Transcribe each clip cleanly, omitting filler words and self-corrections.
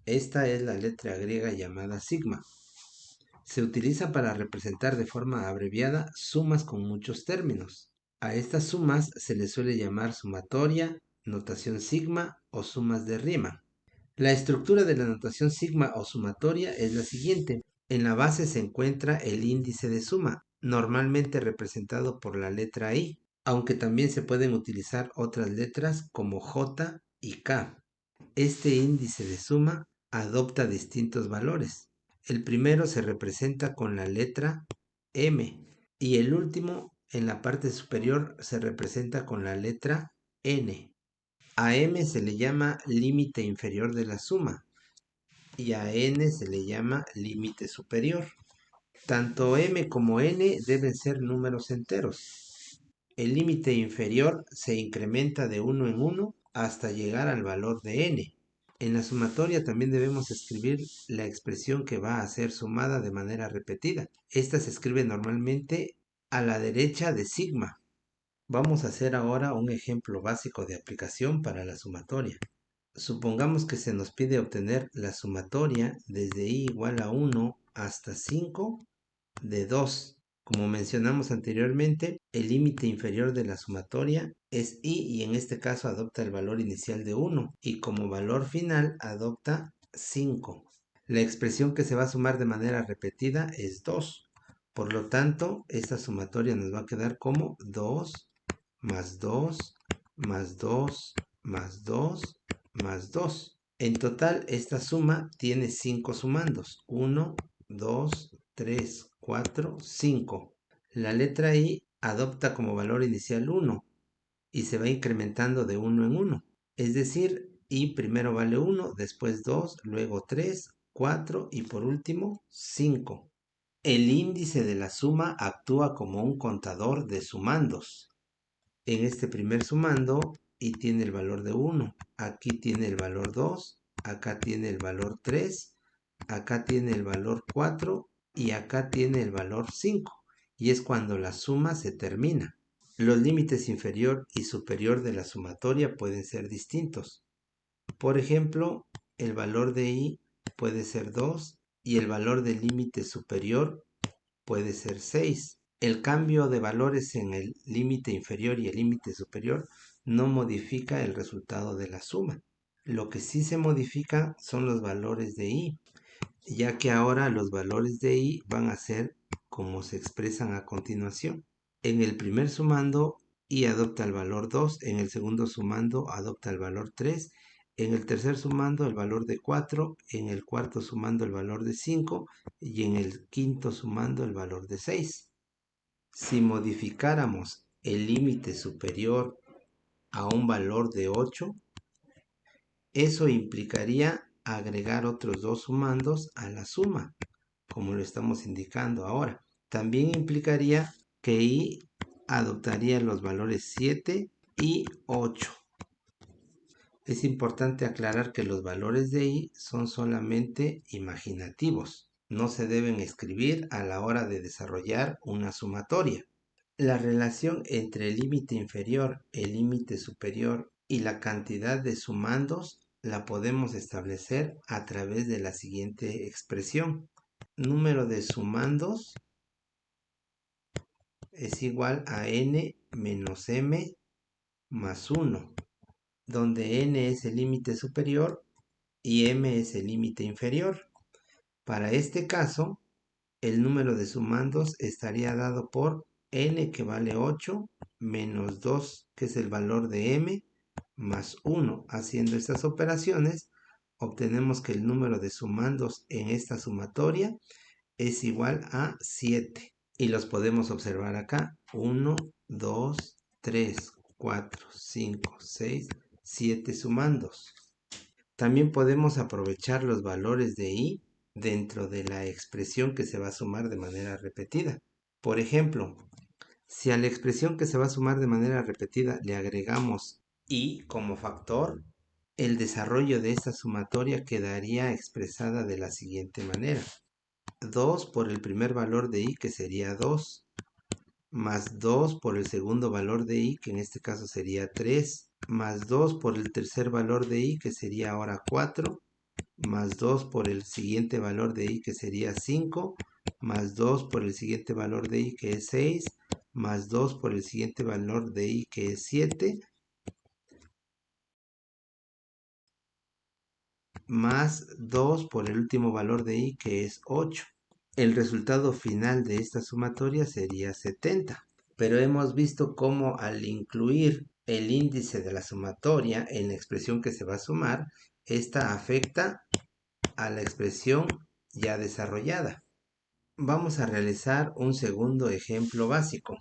Esta es la letra griega llamada sigma. Se utiliza para representar de forma abreviada sumas con muchos términos. A estas sumas se les suele llamar sumatoria, notación sigma o sumas de Riemann. La estructura de la notación sigma o sumatoria es la siguiente. En la base se encuentra el índice de suma, normalmente representado por la letra I, aunque también se pueden utilizar otras letras como J y K. Este índice de suma adopta distintos valores. El primero se representa con la letra M y el último en la parte superior se representa con la letra N. A M se le llama límite inferior de la suma y a N se le llama límite superior. Tanto M como N deben ser números enteros. El límite inferior se incrementa de 1 en 1 hasta llegar al valor de N. En la sumatoria también debemos escribir la expresión que va a ser sumada de manera repetida. Esta se escribe normalmente a la derecha de sigma. Vamos a hacer ahora un ejemplo básico de aplicación para la sumatoria. Supongamos que se nos pide obtener la sumatoria desde i igual a 1 hasta 5 de 2. Como mencionamos anteriormente, el límite inferior de la sumatoria es i y en este caso adopta el valor inicial de 1 y como valor final adopta 5. La expresión que se va a sumar de manera repetida es 2. Por lo tanto, esta sumatoria nos va a quedar como 2 más 2 más 2 más 2 más 2. En total, esta suma tiene 5 sumandos. 1, 2, 3, 4, 5. La letra I adopta como valor inicial 1 y se va incrementando de 1 en 1. Es decir, I primero vale 1, después 2, luego 3, 4 y por último 5. El índice de la suma actúa como un contador de sumandos. En este primer sumando, I tiene el valor de 1, aquí tiene el valor 2, acá tiene el valor 3, acá tiene el valor 4 y acá tiene el valor 5. Y es cuando la suma se termina. Los límites inferior y superior de la sumatoria pueden ser distintos. Por ejemplo, el valor de I puede ser 2 y el valor del límite superior puede ser 6. El cambio de valores en el límite inferior y el límite superior no modifica el resultado de la suma. Lo que sí se modifica son los valores de I, ya que ahora los valores de I van a ser como se expresan a continuación. En el primer sumando, I adopta el valor 2, en el segundo sumando adopta el valor 3, en el tercer sumando el valor de 4, en el cuarto sumando el valor de 5 y en el quinto sumando el valor de 6. Si modificáramos el límite superior a un valor de 8, eso implicaría agregar otros dos sumandos a la suma, como lo estamos indicando ahora. También implicaría que I adoptaría los valores 7 y 8. Es importante aclarar que los valores de I son solamente imaginativos. No se deben escribir a la hora de desarrollar una sumatoria. La relación entre el límite inferior, el límite superior y la cantidad de sumandos la podemos establecer a través de la siguiente expresión. Número de sumandos es igual a n menos m más 1, donde n es el límite superior y m es el límite inferior. Para este caso, el número de sumandos estaría dado por n, que vale 8, menos 2, que es el valor de m, más 1. Haciendo estas operaciones, obtenemos que el número de sumandos en esta sumatoria es igual a 7. Y los podemos observar acá. 1, 2, 3, 4, 5, 6, 7 sumandos. También podemos aprovechar los valores de I dentro de la expresión que se va a sumar de manera repetida. Por ejemplo, si a la expresión que se va a sumar de manera repetida le agregamos I como factor, el desarrollo de esta sumatoria quedaría expresada de la siguiente manera. 2 por el primer valor de I, que sería 2, más 2 por el segundo valor de I, que en este caso sería 3, más 2 por el tercer valor de I, que sería ahora 4, más 2 por el siguiente valor de i que sería 5, más 2 por el siguiente valor de i que es 6, más 2 por el siguiente valor de i que es 7, más 2 por el último valor de i que es 8. El resultado final de esta sumatoria sería 70. Pero hemos visto cómo al incluir el índice de la sumatoria en la expresión que se va a sumar, esta afecta a la expresión ya desarrollada. Vamos a realizar un segundo ejemplo básico.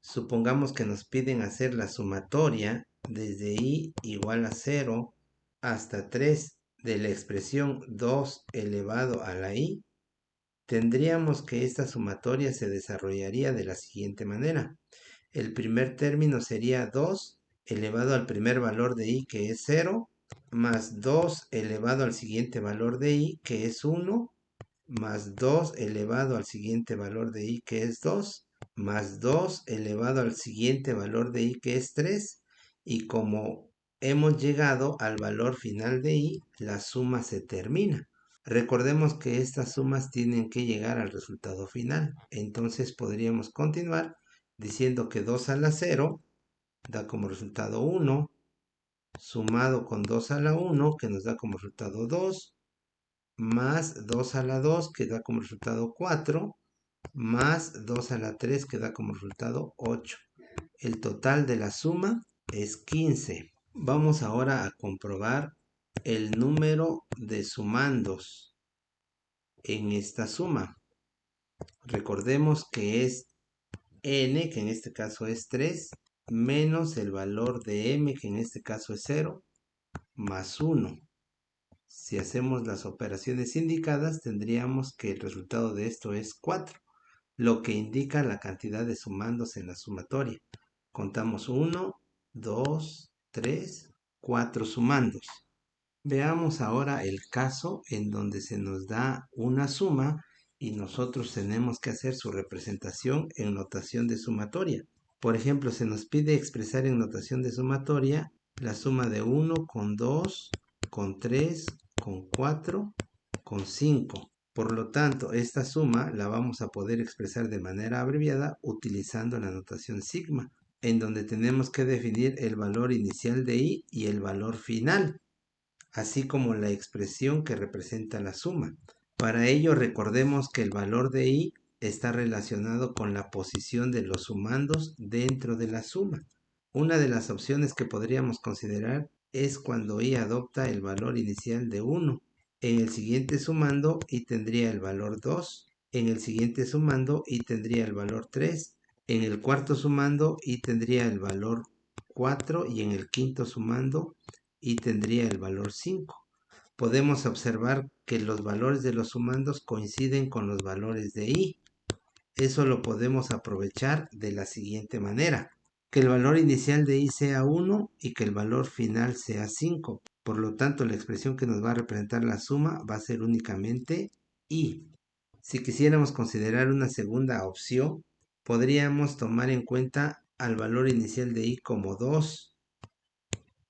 Supongamos que nos piden hacer la sumatoria desde i igual a 0 hasta 3 de la expresión 2 elevado a la i. Tendríamos que esta sumatoria se desarrollaría de la siguiente manera. El primer término sería 2 elevado al primer valor de i que es 0, más 2 elevado al siguiente valor de i que es 1, más 2 elevado al siguiente valor de i que es 2, más 2 elevado al siguiente valor de i que es 3, y como hemos llegado al valor final de i, la suma se termina. Recordemos que estas sumas tienen que llegar al resultado final, entonces podríamos continuar diciendo que 2 a la 0 da como resultado 1, sumado con 2 a la 1 que nos da como resultado 2, más 2 a la 2 que da como resultado 4, más 2 a la 3 que da como resultado 8. El total de la suma es 15. Vamos ahora a comprobar el número de sumandos en esta suma. Recordemos que es n, que en este caso es 3, menos el valor de m, que en este caso es 0, más 1. Si hacemos las operaciones indicadas, tendríamos que el resultado de esto es 4, lo que indica la cantidad de sumandos en la sumatoria. Contamos 1, 2, 3, 4 sumandos. Veamos ahora el caso en donde se nos da una suma y nosotros tenemos que hacer su representación en notación de sumatoria. Por ejemplo, se nos pide expresar en notación de sumatoria la suma de 1 con 2, con 3, con 4, con 5. Por lo tanto, esta suma la vamos a poder expresar de manera abreviada utilizando la notación sigma, en donde tenemos que definir el valor inicial de i y el valor final, así como la expresión que representa la suma. Para ello, recordemos que el valor de i está relacionado con la posición de los sumandos dentro de la suma. Una de las opciones que podríamos considerar es cuando i adopta el valor inicial de 1. En el siguiente sumando i tendría el valor 2. En el siguiente sumando i tendría el valor 3. En el cuarto sumando i tendría el valor 4 y en el quinto sumando i tendría el valor 5. Podemos observar que los valores de los sumandos coinciden con los valores de i. Eso lo podemos aprovechar de la siguiente manera: que el valor inicial de i sea 1 y que el valor final sea 5. Por lo tanto, la expresión que nos va a representar la suma va a ser únicamente i. Si quisiéramos considerar una segunda opción, podríamos tomar en cuenta al valor inicial de i como 2,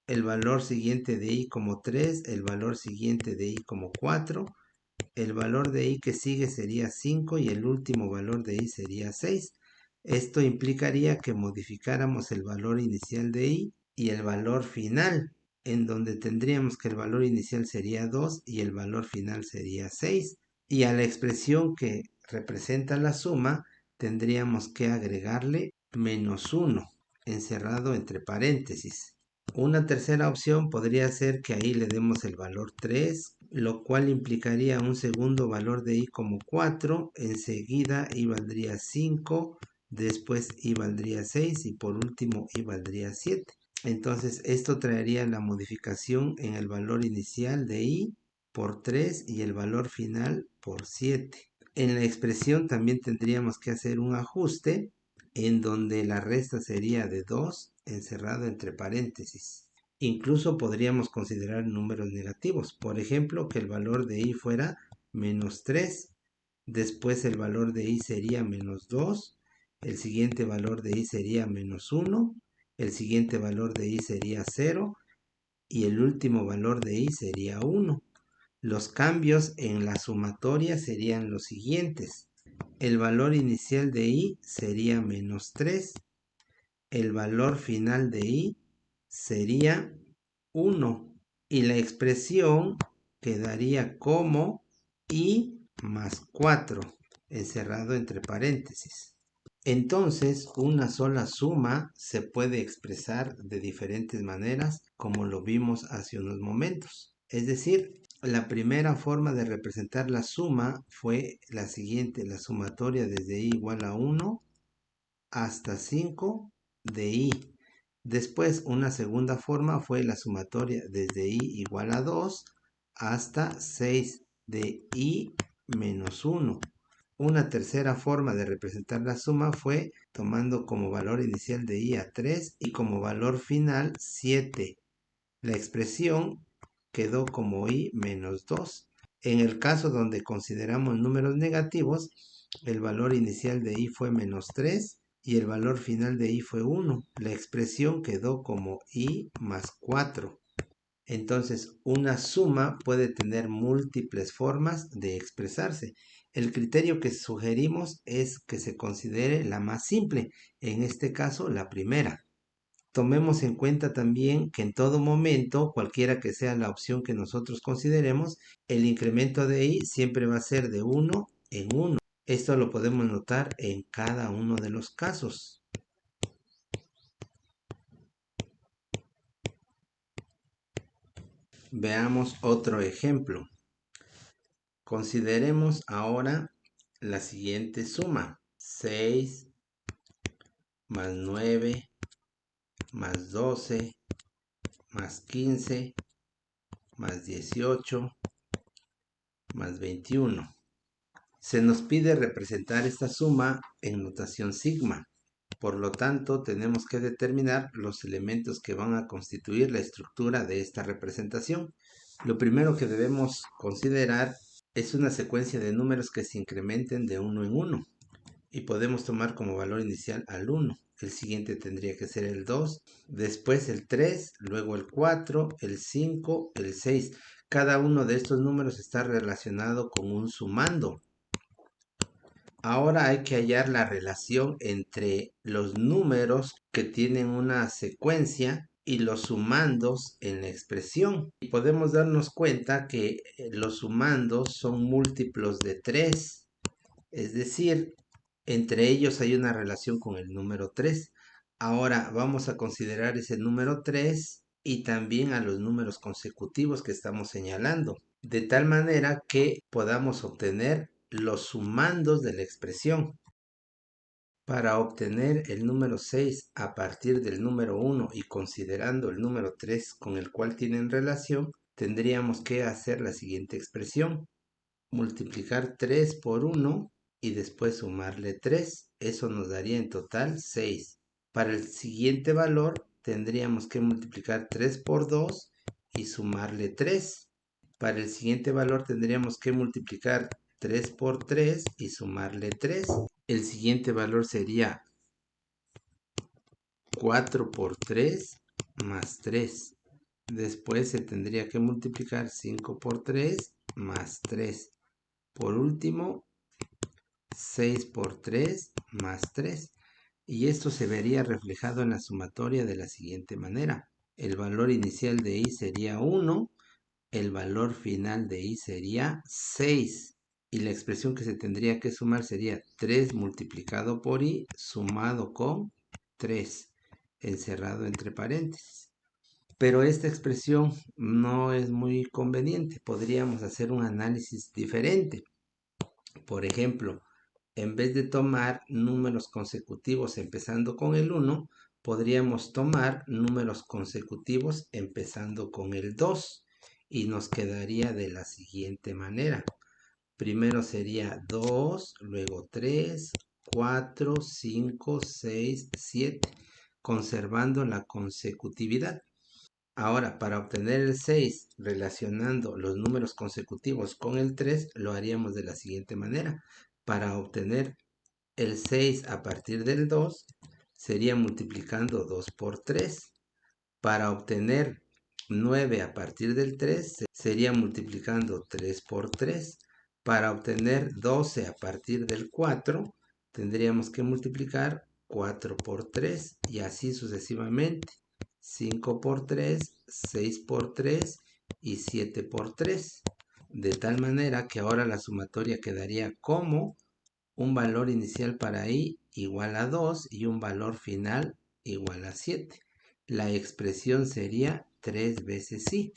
el valor siguiente de i como 3, el valor siguiente de i como 4, el valor de i que sigue sería 5 y el último valor de i sería 6. Esto implicaría que modificáramos el valor inicial de i y el valor final, en donde tendríamos que el valor inicial sería 2 y el valor final sería 6. Y a la expresión que representa la suma tendríamos que agregarle menos 1, encerrado entre paréntesis. Una tercera opción podría ser que ahí le demos el valor 3, lo cual implicaría un segundo valor de i como 4, enseguida i valdría 5, después i valdría 6 y por último i valdría 7. Entonces esto traería la modificación en el valor inicial de i por 3 y el valor final por 7. En la expresión también tendríamos que hacer un ajuste en donde la resta sería de 2 encerrado entre paréntesis. Incluso podríamos considerar números negativos. Por ejemplo, que el valor de i fuera menos 3. Después el valor de i sería menos 2. El siguiente valor de i sería menos 1. El siguiente valor de i sería 0. Y el último valor de i sería 1. Los cambios en la sumatoria serían los siguientes. El valor inicial de i sería menos 3. El valor final de i sería 1. Y la expresión quedaría como i más 4, encerrado entre paréntesis. Entonces, una sola suma se puede expresar de diferentes maneras, como lo vimos hace unos momentos. Es decir, la primera forma de representar la suma fue la siguiente: la sumatoria desde i igual a 1 hasta 5 de i. Después, una segunda forma fue la sumatoria desde i igual a 2 hasta 6 de i menos 1. Una tercera forma de representar la suma fue tomando como valor inicial de i a 3 y como valor final 7. La expresión quedó como i menos 2. En el caso donde consideramos números negativos, el valor inicial de i fue menos 3 y el valor final de i fue 1. La expresión quedó como i más 4. Entonces, una suma puede tener múltiples formas de expresarse. El criterio que sugerimos es que se considere la más simple, en este caso la primera. Tomemos en cuenta también que en todo momento, cualquiera que sea la opción que nosotros consideremos, el incremento de i siempre va a ser de 1 en 1. Esto lo podemos notar en cada uno de los casos. Veamos otro ejemplo. Consideremos ahora la siguiente suma: 6 más 9 más 12 más 15 más 18 más 21. Se nos pide representar esta suma en notación sigma. Por lo tanto, tenemos que determinar los elementos que van a constituir la estructura de esta representación. Lo primero que debemos considerar es una secuencia de números que se incrementen de 1 en 1. Y podemos tomar como valor inicial al 1. El siguiente tendría que ser el 2, después el 3, luego el 4, el 5, el 6. Cada uno de estos números está relacionado con un sumando. Ahora hay que hallar la relación entre los números que tienen una secuencia y los sumandos en la expresión. Y podemos darnos cuenta que los sumandos son múltiplos de 3, es decir, entre ellos hay una relación con el número 3. Ahora vamos a considerar ese número 3 y también a los números consecutivos que estamos señalando, de tal manera que podamos obtener los sumandos de la expresión. Para obtener el número 6 a partir del número 1 y considerando el número 3 con el cual tienen relación, tendríamos que hacer la siguiente expresión: multiplicar 3 por 1 y después sumarle 3. Eso nos daría en total 6. Para el siguiente valor tendríamos que multiplicar 3 por 2 y sumarle 3. Para el siguiente valor tendríamos que multiplicar 3 por 3 y sumarle 3. El siguiente valor sería 4 por 3 más 3. Después se tendría que multiplicar 5 por 3 más 3. Por último, 6 por 3 más 3. Y esto se vería reflejado en la sumatoria de la siguiente manera. El valor inicial de i sería 1, el valor final de i sería 6. Y la expresión que se tendría que sumar sería 3 multiplicado por i sumado con 3, encerrado entre paréntesis. Pero esta expresión no es muy conveniente. Podríamos hacer un análisis diferente. Por ejemplo, en vez de tomar números consecutivos empezando con el 1, podríamos tomar números consecutivos empezando con el 2 y nos quedaría de la siguiente manera. Primero sería 2, luego 3, 4, 5, 6, 7, conservando la consecutividad. Ahora, para obtener el 6 relacionando los números consecutivos con el 3, lo haríamos de la siguiente manera. Para obtener el 6 a partir del 2, sería multiplicando 2 por 3. Para obtener 9 a partir del 3 sería multiplicando 3 por 3. Para obtener 12 a partir del 4, tendríamos que multiplicar 4 por 3 y así sucesivamente. 5 por 3, 6 por 3 y 7 por 3. De tal manera que ahora la sumatoria quedaría como un valor inicial para i igual a 2 y un valor final igual a 7. La expresión sería 3 veces i.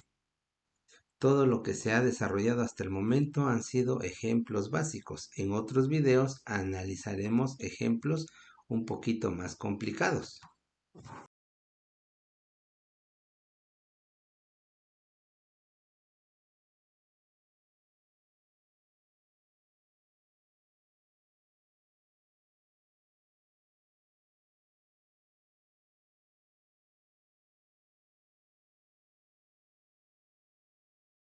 Todo lo que se ha desarrollado hasta el momento han sido ejemplos básicos. En otros videos analizaremos ejemplos un poquito más complicados.